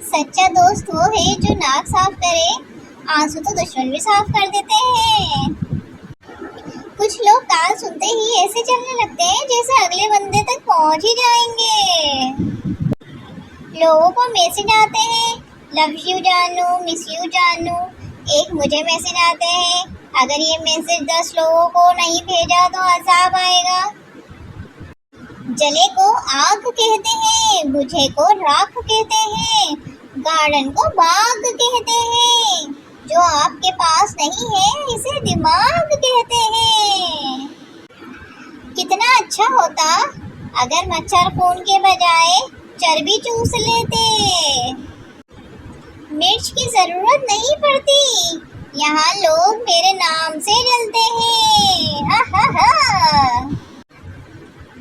सच्चा दोस्त वो है जो नाक साफ करे, आंसू तो दुश्मन भी साफ कर देते हैं। कुछ लोग ताल सुनते ही ऐसे चलने लगते हैं जैसे अगले बंदे तक पहुंच ही जाएंगे। लोगों को मैसेज आते हैं, लव यू जानू, मिस यू जानू। एक मुझे मैसेज आते हैं, अगर ये मैसेज 10 लोगों को नहीं भेजा तो अज़ाब आएगा। जले को आग कहते हैं, बुझे को राख कहते हैं, गार्डन को बाग कहते हैं, जो आपके पास नहीं है इसे दिमाग कहते हैं। कितना अच्छा होता अगर मच्छर खून के बजाय चर्बी चूस लेते। मिर्च की जरूरत नहीं पड़ती, यहाँ लोग मेरे नाम से जलते हैं। हा हा हा।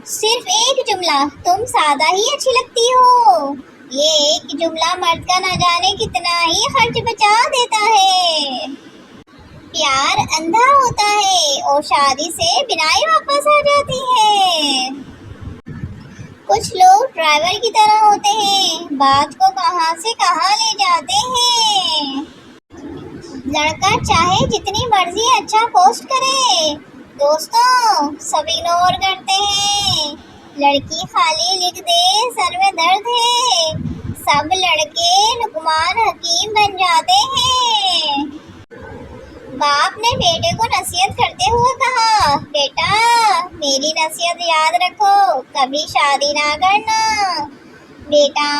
सिर्फ एक जुमला, तुम सादा ही अच्छी लगती हो। ये एक जुमला मर्द का न जाने कितना ही खर्च बचा देता है। प्यार अंधा होता है और शादी से बिनाई वापस आ जाती है। कुछ लोग ड्राइवर की तरह होते हैं, बात को कहां से कहां ले जाते हैं। लड़का चाहे जितनी मर्जी अच्छा पोस्ट करे, दोस्तों सब इग्नोर करते हैं। लड़की खाली लिख दे सर में दर्द है, सब लड़के लुकमान हकीम बन जाते हैं। बाप ने बेटे को नसीहत करते हुए कहा, बेटा मेरी नसीहत याद रखो, कभी शादी ना करना। बेटा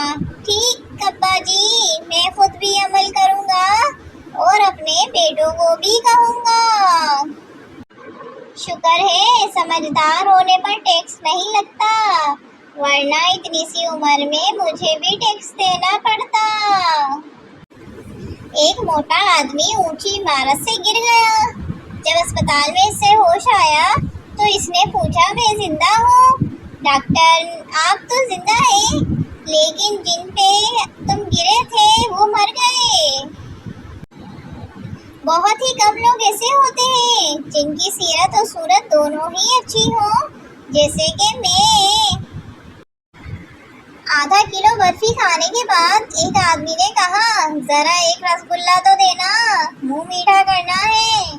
ठीक अब्बा जी, मैं खुद भी अमल करूँगा और अपने बेटों को भी कहूँगा। शुक्र है समझदार होने पर टैक्स नहीं लगता, वरना इतनी सी उम्र में मुझे भी टैक्स देना पड़ता। एक मोटा आदमी ऊंची इमारत से गिर गया। जब अस्पताल में इससे होश आया तो इसने पूछा, मैं जिंदा हूँ? डॉक्टर आप तो जिंदा हैं, लेकिन जिन पे तुम गिरे थे वो मर गए। बहुत ही कम लोग ऐसे होते हैं जिनकी सीरत और सूरत दोनों ही अच्छी हो, जैसे कि मैं। आधा किलो बर्फी खाने के बाद एक आदमी ने कहा, जरा एक रसगुल्ला तो देना, मुंह मीठा करना है।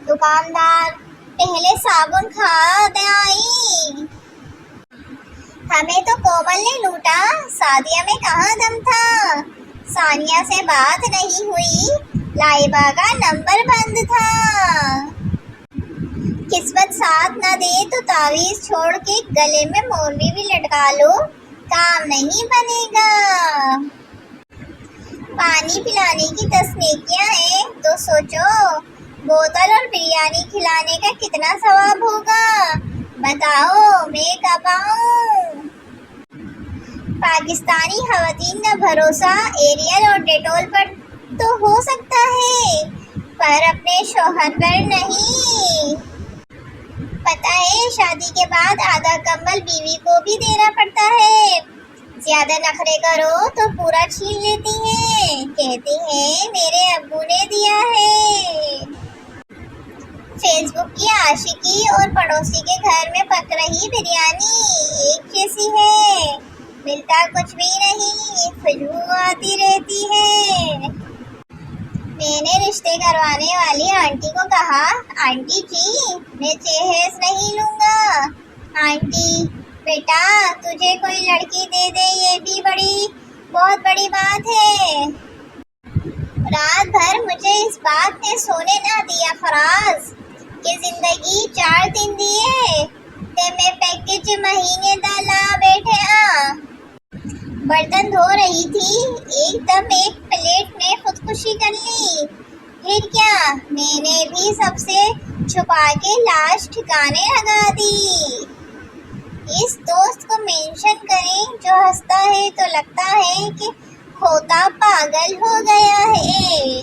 दुकानदार, पहले साबुन खा दे आई। हमें तो कोमल ने लूटा, सादिया में कहाँ दम था। सानिया से बात नहीं हुई, लाइबा का नंबर बंद था। किस्मत साथ न दे तो तावीज छोड़ के गले में मोरनी भी लटका लो, काम नहीं बनेगा। पानी पिलाने की 10 नेकियां हैं तो सोचो, बोतल और बिरयानी खिलाने का कितना सवाब होगा। बताओ मैं कब आऊं? पाकिस्तानी खवातीन का भरोसा एरियल और डेटोल पर तो हो सकता है, पर अपने शौहर पर नहीं। पता है शादी के बाद आधा कंबल बीवी को भी देना पड़ता है। ज्यादा नखरे करो तो पूरा छीन लेती है, कहती है मेरे अब्बू ने दिया है। फेसबुक की आशिकी और पड़ोसी के घर में पक रही बिरयानी एक जैसी है, मिलता कुछ भी नहीं, खुशबू आती रहती है। मैंने रिश्ते करवाने वाली आंटी को कहा, आंटी जी मैं जहेज नहीं लूँगा। आंटी, बेटा तुझे कोई लड़की दे दे ये भी बहुत बड़ी बात है। रात भर मुझे इस बात ने सोने ना दिया फराज कि जिंदगी 4 दिन दिए ते मैं पैकेज महीने डाला बैठे आ। बर्तन धो रही थी, एकदम एक प्लेट में खुदकुशी कर ली। फिर क्या, मैंने भी सबसे छुपा के लाश ठिकाने लगा दी। इस दोस्त को मेंशन करें जो हंसता है तो लगता है कि खोता पागल हो गया है।